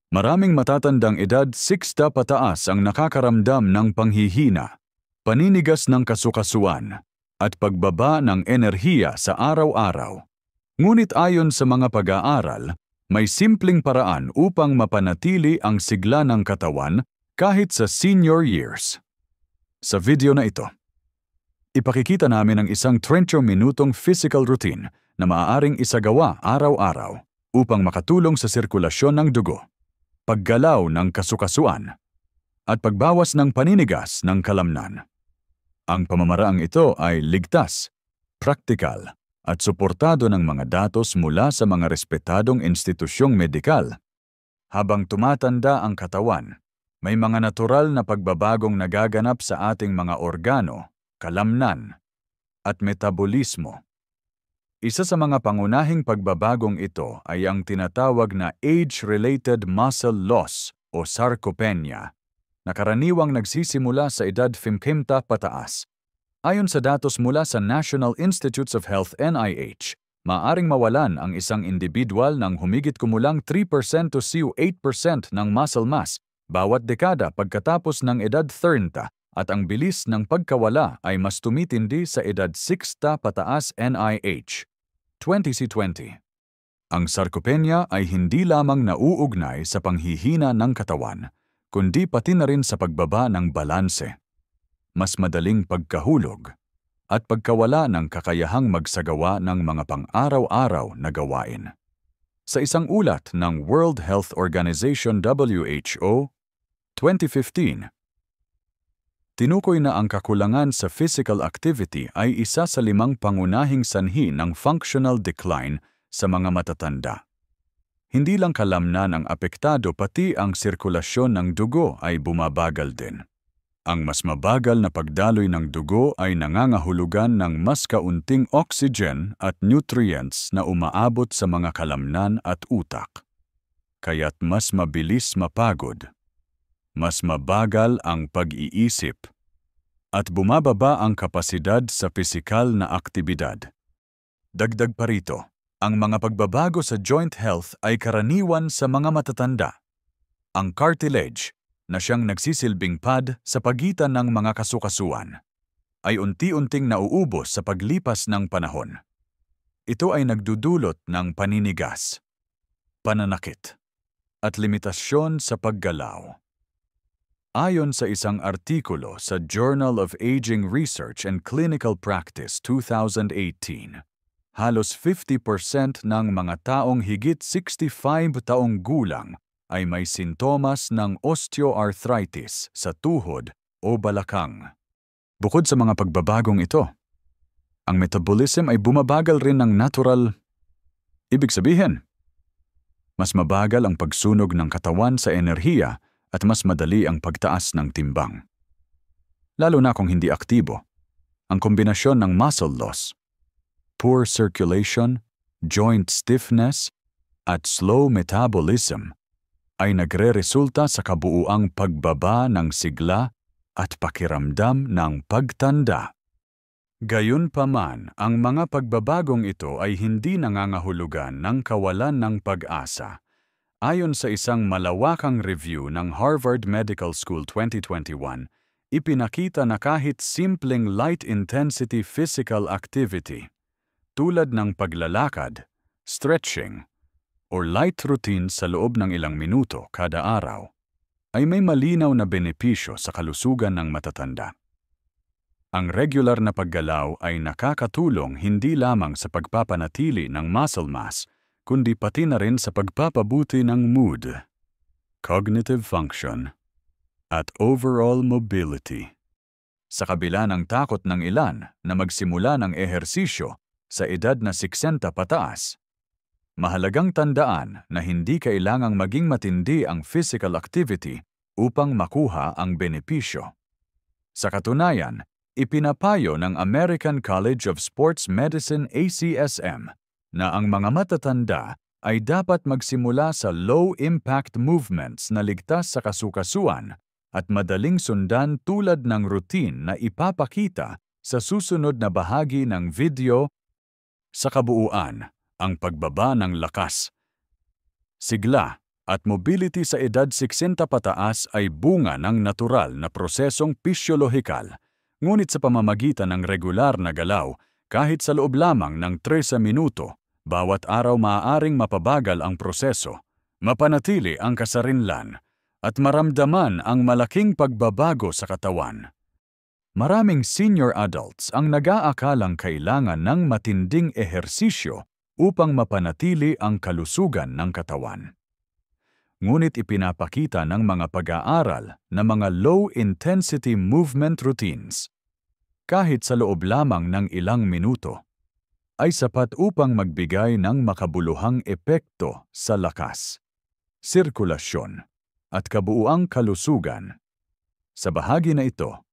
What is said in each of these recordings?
Maraming matatandang edad 60 pataas ang nakakaramdam ng panghihina, paninigas ng kasukasuan, at pagbaba ng enerhiya sa araw-araw. Ngunit ayon sa mga pag-aaral, may simpleng paraan upang mapanatili ang sigla ng katawan kahit sa senior years. Sa video na ito, ipakikita namin ang isang 30-minutong physical routine na maaaring isagawa araw-araw upang makatulong sa sirkulasyon ng dugo, paggalaw ng kasukasuan, at pagbawas ng paninigas ng kalamnan. Ang pamamaraang ito ay ligtas, praktikal, at suportado ng mga datos mula sa mga respetadong institusyong medikal. Habang tumatanda ang katawan, may mga natural na pagbabagong nagaganap sa ating mga organo, kalamnan, at metabolismo. Isa sa mga pangunahing pagbabagong ito ay ang tinatawag na age-related muscle loss o sarcopenia, na karaniwang nagsisimula sa edad 50 pataas. Ayon sa datos mula sa National Institutes of Health NIH, maaaring mawalan ang isang individual ng humigit kumulang 3% to 8% ng muscle mass bawat dekada pagkatapos ng edad 30, at ang bilis ng pagkawala ay mas tumitindi sa edad 60 pataas NIH 2020. Ang sarcopenia ay hindi lamang nauugnay sa panghihina ng katawan, kundi pati na rin sa pagbaba ng balanse, mas madaling pagkahulog, at pagkawala ng kakayahang magsagawa ng mga pang-araw-araw na gawain. Sa isang ulat ng World Health Organization WHO 2015, tinukoy na ang kakulangan sa physical activity ay isa sa 5 pangunahing sanhi ng functional decline sa mga matatanda. Hindi lang kalamnan ang apektado, pati ang sirkulasyon ng dugo ay bumabagal din. Ang mas mabagal na pagdaloy ng dugo ay nangangahulugan ng mas kaunting oxygen at nutrients na umaabot sa mga kalamnan at utak. Kaya't mas mabilis mapagod, mas mabagal ang pag-iisip, at bumababa ang kapasidad sa pisikal na aktibidad. Dagdag pa rito, ang mga pagbabago sa joint health ay karaniwan sa mga matatanda. Ang cartilage, na siyang nagsisilbing pad sa pagitan ng mga kasukasuan, ay unti-unting nauubos sa paglipas ng panahon. Ito ay nagdudulot ng paninigas, pananakit, at limitasyon sa paggalaw. Ayon sa isang artikulo sa Journal of Aging Research and Clinical Practice 2018, halos 50% ng mga taong higit 65 taong gulang ay may sintomas ng osteoarthritis sa tuhod o balakang. Bukod sa mga pagbabagong ito, ang metabolism ay bumabagal rin ng natural. Ibig sabihin, mas mabagal ang pagsunog ng katawan sa enerhiya at mas madali ang pagtaas ng timbang. Lalo na kung hindi aktibo, ang kombinasyon ng muscle loss, poor circulation, joint stiffness, at slow metabolism ay nagre-resulta sa kabuuang pagbaba ng sigla at pakiramdam ng pagtanda. Gayunpaman, ang mga pagbabagong ito ay hindi nangangahulugan ng kawalan ng pag-asa. Ayon sa isang malawakang review ng Harvard Medical School 2021, ipinakita na kahit simpleng light-intensity physical activity, tulad ng paglalakad, stretching, or light routine sa loob ng ilang minuto kada araw, ay may malinaw na benepisyo sa kalusugan ng matatanda. Ang regular na paggalaw ay nakakatulong hindi lamang sa pagpapanatili ng muscle mass, kundi pati na rin sa pagpapabuti ng mood, cognitive function, at overall mobility. Sa kabila ng takot ng ilan na magsimula ng ehersisyo sa edad na 60 pataas, mahalagang tandaan na hindi kailangang maging matindi ang physical activity upang makuha ang benepisyo. Sa katunayan, ipinapayo ng American College of Sports Medicine ACSM na ang mga matatanda ay dapat magsimula sa low-impact movements na ligtas sa kasukasuan at madaling sundan, tulad ng routine na ipapakita sa susunod na bahagi ng video. Sa kabuuan, ang pagbaba ng lakas, sigla, at mobility sa edad 60 pataas ay bunga ng natural na prosesong pisyolohikal, ngunit sa pamamagitan ng regular na galaw, kahit sa loob lamang ng 13 minuto, bawat araw maaaring mapabagal ang proseso, mapanatili ang kasarinlan, at maramdaman ang malaking pagbabago sa katawan. Maraming senior adults ang nag-aakalang kailangan ng matinding ehersisyo upang mapanatili ang kalusugan ng katawan. Ngunit ipinapakita ng mga pag-aaral na mga low-intensity movement routines, kahit sa loob lamang ng ilang minuto, ay sapat upang magbigay ng makabuluhang epekto sa lakas, sirkulasyon, at kabuuang kalusugan. Sa bahagi na ito,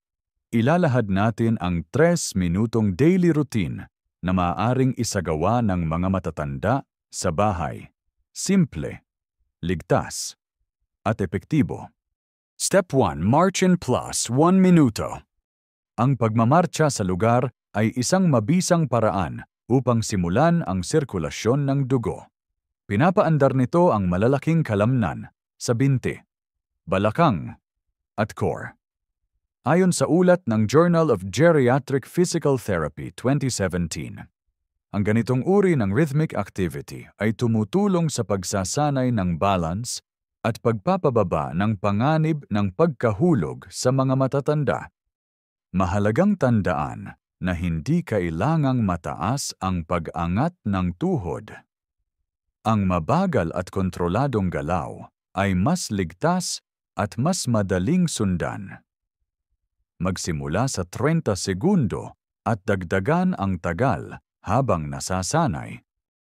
ilalahad natin ang 3 minutong daily routine na maaaring isagawa ng mga matatanda sa bahay. Simple, ligtas, at epektibo. Step 1. March in plus 1 minuto. Ang pagmamarcha sa lugar ay isang mabisang paraan upang simulan ang sirkulasyon ng dugo. Pinapaandar nito ang malalaking kalamnan sa binti, balakang, at core. Ayon sa ulat ng Journal of Geriatric Physical Therapy 2017, ang ganitong uri ng rhythmic activity ay tumutulong sa pagsasanay ng balance at pagpapababa ng panganib ng pagkahulog sa mga matatanda. Mahalagang tandaan na hindi kailangang mataas ang pag-angat ng tuhod. Ang mabagal at kontroladong galaw ay mas ligtas at mas madaling sundan. Magsimula sa 30 segundo at dagdagan ang tagal habang nasasanay.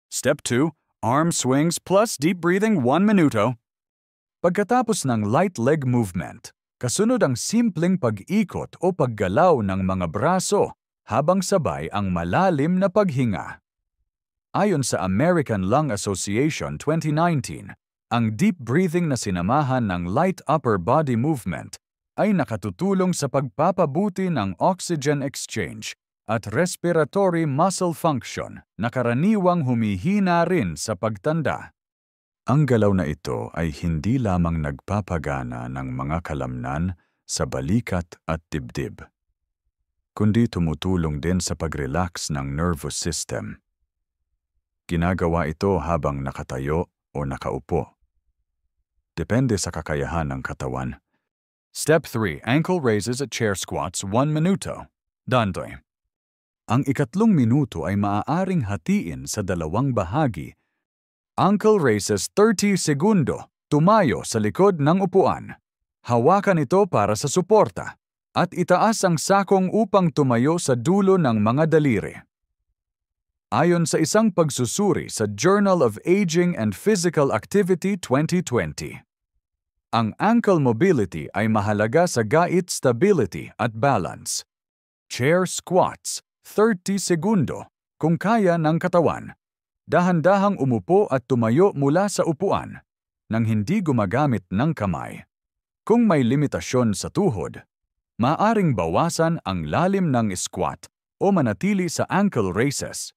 Step 2. Arm swings plus deep breathing 1 minuto. Pagkatapos ng light leg movement, kasunod ang simpleng pag-ikot o paggalaw ng mga braso habang sabay ang malalim na paghinga. Ayon sa American Lung Association 2019, ang deep breathing na sinamahan ng light upper body movement ay nakatutulong sa pagpapabuti ng oxygen exchange at respiratory muscle function na karaniwang humihina rin sa pagtanda. Ang galaw na ito ay hindi lamang nagpapagana ng mga kalamnan sa balikat at dibdib, kundi tumutulong din sa pag-relax ng nervous system. Ginagawa ito habang nakatayo o nakaupo. Depende sa kakayahan ng katawan. Step 3. Ankle raises at chair squats 1 minuto. Dandoy. Ang ikatlong minuto ay maaaring hatiin sa dalawang bahagi. Ankle raises 30 segundo. Tumayo sa likod ng upuan. Hawakan ito para sa suporta. At itaas ang sakong upang tumayo sa dulo ng mga daliri. Ayon sa isang pagsusuri sa Journal of Aging and Physical Activity 2020, ang ankle mobility ay mahalaga sa gait stability at balance. Chair squats, 30 segundo, kung kaya ng katawan. Dahan-dahang umupo at tumayo mula sa upuan, nang hindi gumagamit ng kamay. Kung may limitasyon sa tuhod, maaring bawasan ang lalim ng squat o manatili sa ankle raises.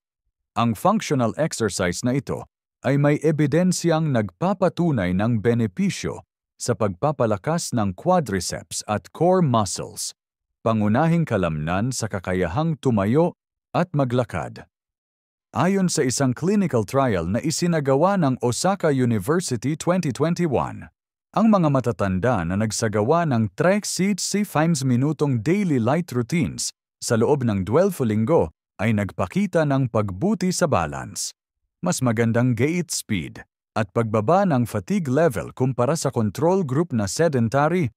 Ang functional exercise na ito ay may ebidensyang nagpapatunay ng benepisyo sa pagpapalakas ng quadriceps at core muscles, pangunahing kalamnan sa kakayahang tumayo at maglakad. Ayon sa isang clinical trial na isinagawa ng Osaka University 2021, ang mga matatanda na nagsagawa ng 3 minutong daily light routines sa loob ng 12 linggo ay nagpakita ng pagbuti sa balance, mas magandang gait speed, at pagbaba ng fatigue level kumpara sa control group na sedentary.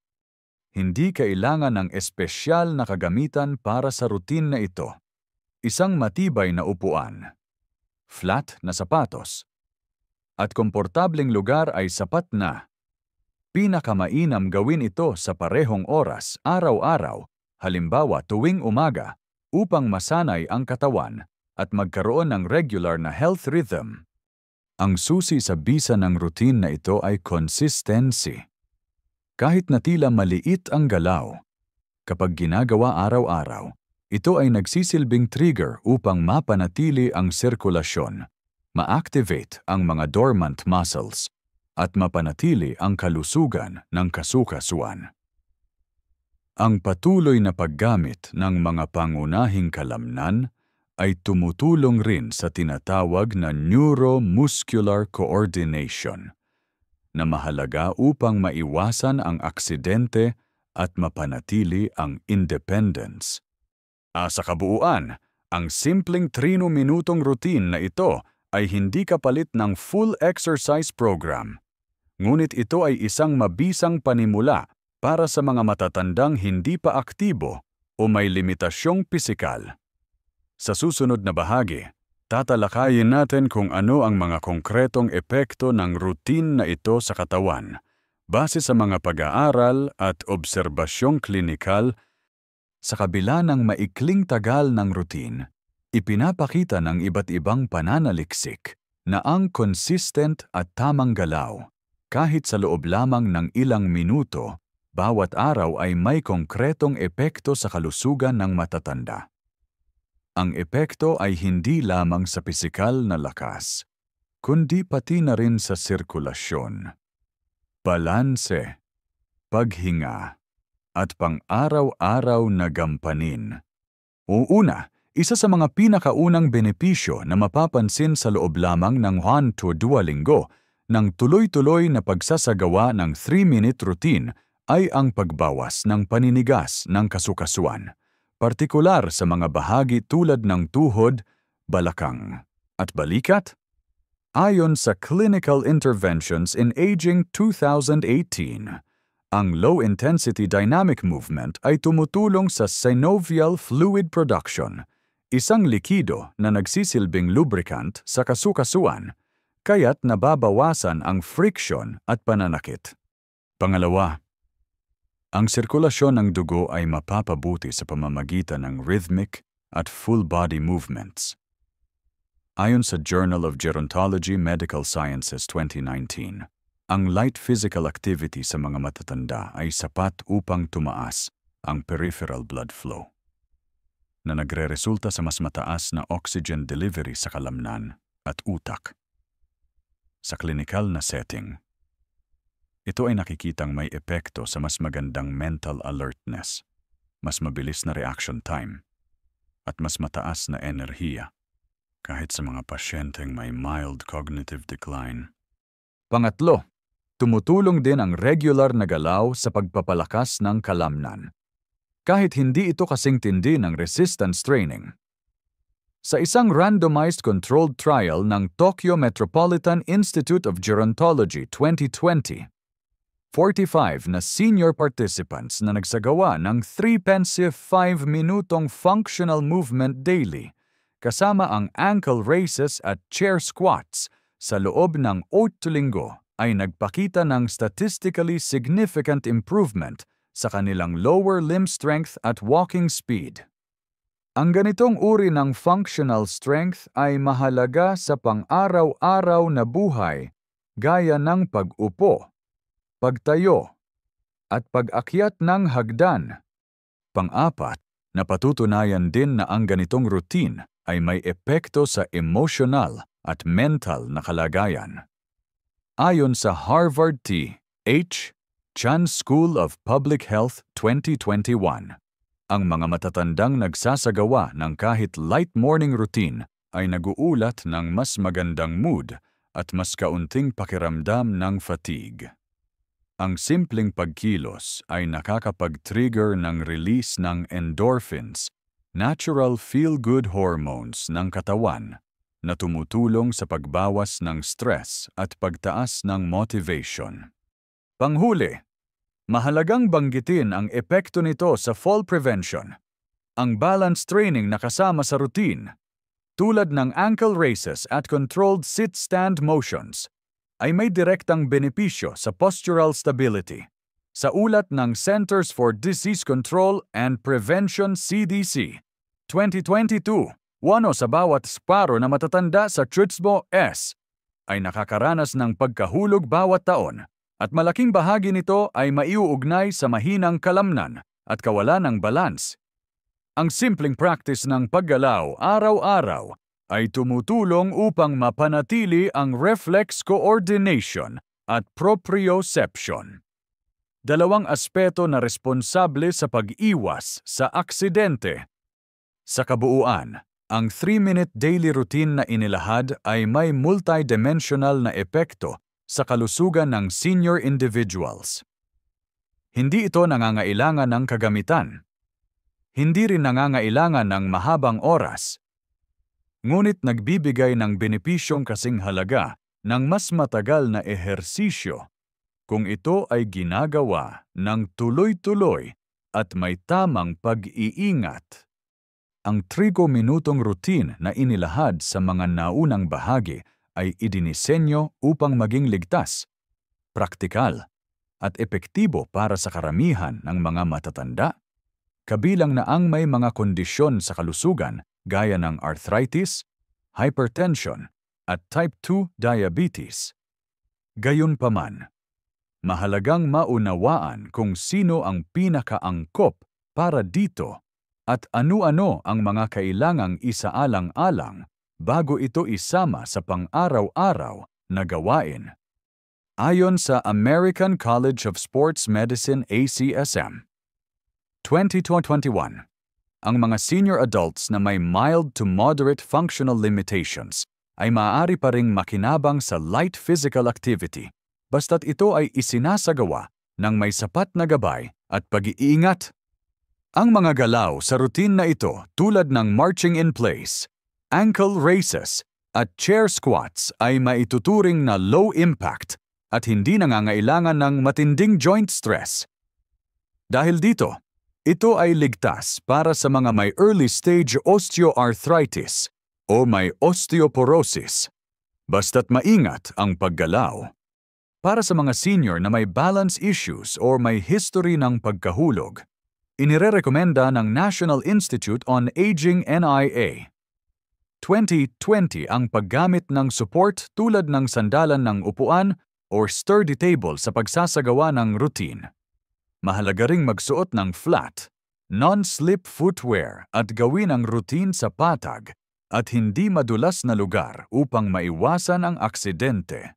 Hindi kailangan ng espesyal na kagamitan para sa routine na ito. Isang matibay na upuan, flat na sapatos, at komportableng lugar ay sapat na. Pinakamainam gawin ito sa parehong oras araw-araw, halimbawa tuwing umaga, upang masanay ang katawan at magkaroon ng regular na health rhythm. Ang susi sa bisa ng routine na ito ay consistency. Kahit na tila maliit ang galaw, kapag ginagawa araw-araw, ito ay nagsisilbing trigger upang mapanatili ang sirkulasyon, ma-activate ang mga dormant muscles, at mapanatili ang kalusugan ng kasukasuan. Ang patuloy na paggamit ng mga pangunahing kalamnan ay tumutulong rin sa tinatawag na neuromuscular coordination, na mahalaga upang maiwasan ang aksidente at mapanatili ang independence. Sa kabuuan, ang simpleng 30-minutong routine na ito ay hindi kapalit ng full exercise program. Ngunit ito ay isang mabisang panimula para sa mga matatandang hindi pa aktibo o may limitasyong pisikal. Sa susunod na bahagi, tatalakayin natin kung ano ang mga konkretong epekto ng routine na ito sa katawan, base sa mga pag-aaral at obserbasyong klinikal. Sa kabila ng maikling tagal ng routine, ipinapakita ng iba't ibang pananaliksik na ang consistent at tamang galaw, kahit sa loob lamang ng ilang minuto, bawat araw ay may konkretong epekto sa kalusugan ng matatanda. Ang epekto ay hindi lamang sa pisikal na lakas, kundi pati na rin sa sirkulasyon, balanse, paghinga, at pang-araw-araw na gampanin. Una, isa sa mga pinakaunang benepisyo na mapapansin sa loob lamang ng 1 to 2 linggo ng tuloy-tuloy na pagsasagawa ng 3-minute routine ay ang pagbawas ng paninigas ng kasukasuan, partikular sa mga bahagi tulad ng tuhod, balakang, at balikat. Ayon sa Clinical Interventions in Aging 2018, ang low-intensity dynamic movement ay tumutulong sa synovial fluid production, isang likido na nagsisilbing lubricant sa kasukasuan, kaya't nababawasan ang friction at pananakit. Pangalawa, ang sirkulasyon ng dugo ay mapapabuti sa pamamagitan ng rhythmic at full-body movements. Ayon sa Journal of Gerontology Medical Sciences 2019, ang light physical activity sa mga matatanda ay sapat upang tumaas ang peripheral blood flow, na nagreresulta sa mas mataas na oxygen delivery sa kalamnan at utak. Sa klinikal na setting, ito ay nakikitang may epekto sa mas magandang mental alertness, mas mabilis na reaction time, at mas mataas na enerhiya, kahit sa mga pasyenteng may mild cognitive decline. Pangatlo, tumutulong din ang regular na galaw sa pagpapalakas ng kalamnan, kahit hindi ito kasing tindi ng resistance training. Sa isang randomized controlled trial ng Tokyo Metropolitan Institute of Gerontology 2020, 45 na senior participants na nagsagawa ng 3-pensive 5-minutong functional movement daily, kasama ang ankle raises at chair squats sa loob ng 8 linggo, ay nagpakita ng statistically significant improvement sa kanilang lower limb strength at walking speed. Ang ganitong uri ng functional strength ay mahalaga sa pang-araw-araw na buhay, gaya ng pag-upo, pagtayo, at pag-akyat ng hagdan. Pang-apat, napatutunayan din na ang ganitong routine ay may epekto sa emosyonal at mental na kalagayan. Ayon sa Harvard T. H. Chan School of Public Health 2021, ang mga matatandang nagsasagawa ng kahit light morning routine ay naguulat ng mas magandang mood at mas kaunting pakiramdam ng fatigue. Ang simpleng pagkilos ay nakakapag-trigger ng release ng endorphins, natural feel-good hormones ng katawan, na tumutulong sa pagbawas ng stress at pagtaas ng motivation. Panghuli, mahalagang banggitin ang epekto nito sa fall prevention. Ang balance training na kasama sa routine, tulad ng ankle raises at controlled sit-stand motions, ay may direktang benepisyo sa postural stability. Sa ulat ng Centers for Disease Control and Prevention CDC, 2022, 1 sa bawat 10 na matatanda sa Trutsbo S ay nakakaranas ng pagkahulog bawat taon, at malaking bahagi nito ay maiuugnay sa mahinang kalamnan at kawalan ng balance. Ang simpleng practice ng paggalaw araw-araw ay tumutulong upang mapanatili ang reflex coordination at proprioception. Dalawang aspeto na responsable sa pag-iwas sa aksidente. Sa kabuuan, ang 3-minute daily routine na inilahad ay may multidimensional na epekto sa kalusugan ng senior individuals. Hindi ito nangangailangan ng kagamitan. Hindi rin nangangailangan ng mahabang oras. Ngunit nagbibigay ng benepisyong kasing halaga ng mas matagal na ehersisyo kung ito ay ginagawa ng tuloy-tuloy at may tamang pag-iingat. Ang 30-minutong routine na inilahad sa mga naunang bahagi ay idinisenyo upang maging ligtas, praktikal, at epektibo para sa karamihan ng mga matatanda, kabilang na ang may mga kondisyon sa kalusugan gaya ng arthritis, hypertension, at type 2 diabetes. Gayunpaman, mahalagang maunawaan kung sino ang pinakaangkop para dito at ano-ano ang mga kailangang isaalang-alang bago ito isama sa pang-araw-araw na gawain. Ayon sa American College of Sports Medicine ACSM, 2021, ang mga senior adults na may mild to moderate functional limitations ay maaari pa ring makinabang sa light physical activity basta't ito ay isinasagawa ng may sapat na gabay at pag-iingat. Ang mga galaw sa routine na ito tulad ng marching in place, ankle raises, at chair squats ay maituturing na low impact at hindi nangangailangan ng matinding joint stress. Dahil dito, ito ay ligtas para sa mga may early-stage osteoarthritis o may osteoporosis, basta't maingat ang paggalaw. Para sa mga senior na may balance issues o may history ng pagkahulog, inirerekomenda ng National Institute on Aging NIA 2020 ang paggamit ng support tulad ng sandalan ng upuan or sturdy table sa pagsasagawa ng routine. Mahalaga ring magsuot ng flat, non-slip footwear at gawin ang routine sa patag at hindi madulas na lugar upang maiwasan ang aksidente.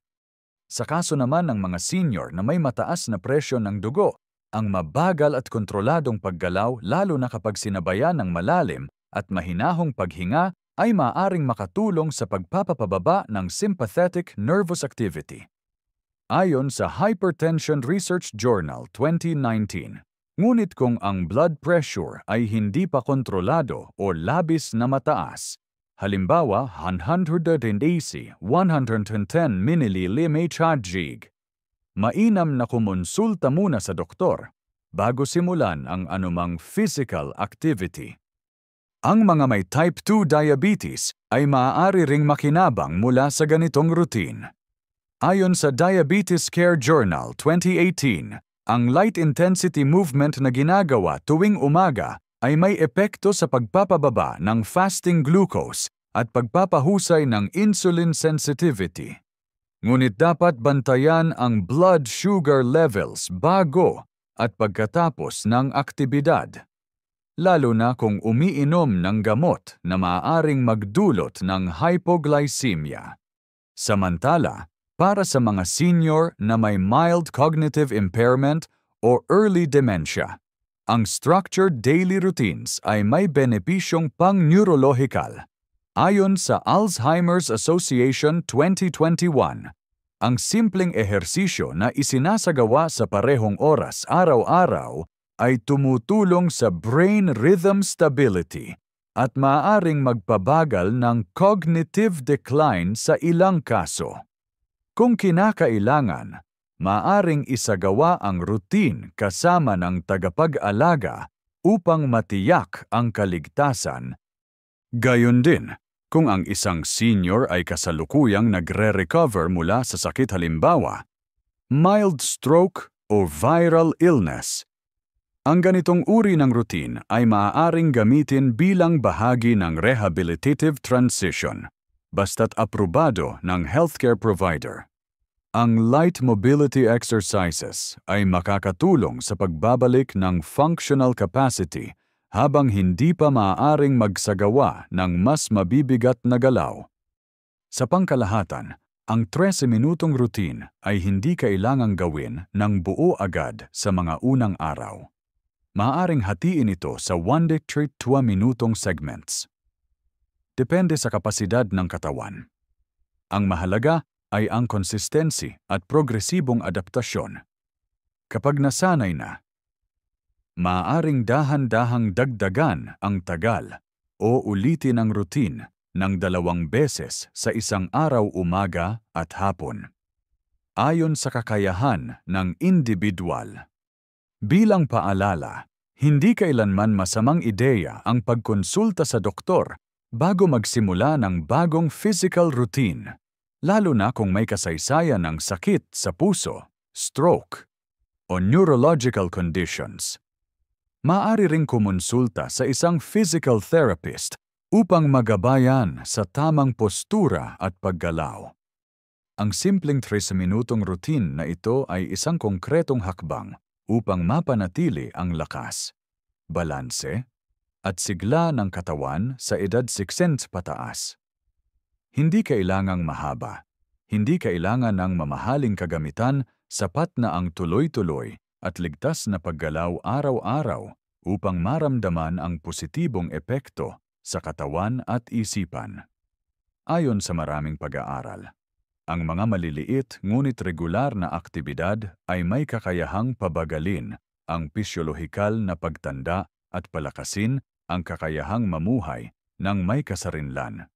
Sa kaso naman ng mga senior na may mataas na presyon ng dugo, ang mabagal at kontroladong paggalaw lalo na kapag sinabayan ng malalim at mahinahong paghinga ay maaaring makatulong sa pagpapababa ng sympathetic nervous activity. Ayon sa Hypertension Research Journal 2019, ngunit kung ang blood pressure ay hindi pa kontrolado o labis na mataas, halimbawa 180-110 mmHg, mainam na kumonsulta muna sa doktor bago simulan ang anumang physical activity. Ang mga may type 2 diabetes ay maaari ring makinabang mula sa ganitong routine. Ayon sa Diabetes Care Journal 2018, ang light-intensity movement na ginagawa tuwing umaga ay may epekto sa pagpapababa ng fasting glucose at pagpapahusay ng insulin sensitivity. Ngunit dapat bantayan ang blood sugar levels bago at pagkatapos ng aktibidad, lalo na kung umiinom ng gamot na maaaring magdulot ng hypoglycemia. Samantala, para sa mga senior na may mild cognitive impairment o early dementia, ang structured daily routines ay may benepisyong pang-neurolohikal. Ayon sa Alzheimer's Association 2021, ang simpleng ehersisyo na isinasagawa sa parehong oras araw-araw ay tumutulong sa brain rhythm stability at maaaring magpabagal ng cognitive decline sa ilang kaso. Kung kinakailangan, maaaring isagawa ang routine kasama ng tagapag-alaga upang matiyak ang kaligtasan. Gayon din, kung ang isang senior ay kasalukuyang nagre-recover mula sa sakit halimbawa, mild stroke o viral illness, ang ganitong uri ng routine ay maaaring gamitin bilang bahagi ng rehabilitative transition, basta't aprobado ng healthcare provider. Ang light mobility exercises ay makakatulong sa pagbabalik ng functional capacity habang hindi pa maaaring magsagawa ng mas mabibigat na galaw. Sa pangkalahatan, Ang 13 minutong routine ay hindi kailangang gawin ng buo agad sa mga unang araw. Maaaring hatiin ito sa 1-2 minutong segments. Depende sa kapasidad ng katawan. Ang mahalaga ay ang consistency at progresibong adaptasyon. Kapag nasanay na, maaaring dahan-dahang dagdagan ang tagal o ulitin ang routine ng 2 beses sa isang araw umaga at hapon, ayon sa kakayahan ng individual. Bilang paalala, hindi kailanman masamang ideya ang pagkonsulta sa doktor bago magsimula ng bagong physical routine, lalo na kung may kasaysayan ng sakit sa puso, stroke, o neurological conditions. Maaari ring kumonsulta sa isang physical therapist upang magabayan sa tamang postura at paggalaw. Ang simpleng 13 minutong routine na ito ay isang konkretong hakbang upang mapanatili ang lakas, balanse, at sigla ng katawan sa edad 60 pataas. Hindi kailangang mahaba, hindi kailangan ng mamahaling kagamitan, sapat na ang tuloy-tuloy at ligtas na paggalaw araw-araw upang maramdaman ang positibong epekto sa katawan at isipan. Ayon sa maraming pag-aaral, ang mga maliliit ngunit regular na aktibidad ay may kakayahang pabagalin ang pisyolohikal na pagtanda at palakasin ang kakayahang mamuhay ng may kasarinlan.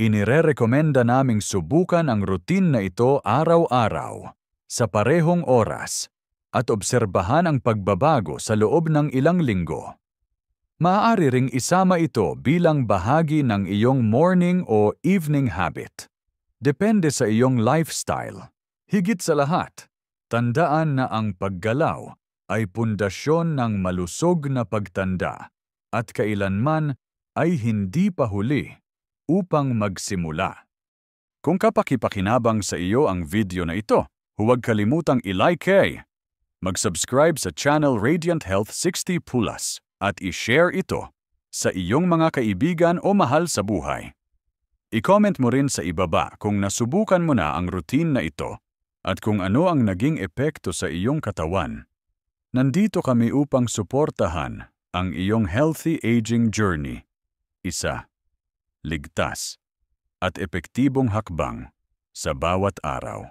Inirerekomenda naming subukan ang routine na ito araw-araw, sa parehong oras, at obserbahan ang pagbabago sa loob ng ilang linggo. Maaari ring isama ito bilang bahagi ng iyong morning o evening habit. Depende sa iyong lifestyle. Higit sa lahat, tandaan na ang paggalaw ay pundasyon ng malusog na pagtanda at kailanman ay hindi pa huli upang magsimula. Kung kapakipakinabang sa iyo ang video na ito, huwag kalimutang i-like, mag-subscribe sa channel Radiant Health 60 Plus at i-share ito sa iyong mga kaibigan o mahal sa buhay. I-comment mo rin sa ibaba kung nasubukan mo na ang routine na ito at kung ano ang naging epekto sa iyong katawan. Nandito kami upang suportahan ang iyong healthy aging journey. Isa, ligtas, at epektibong hakbang sa bawat araw.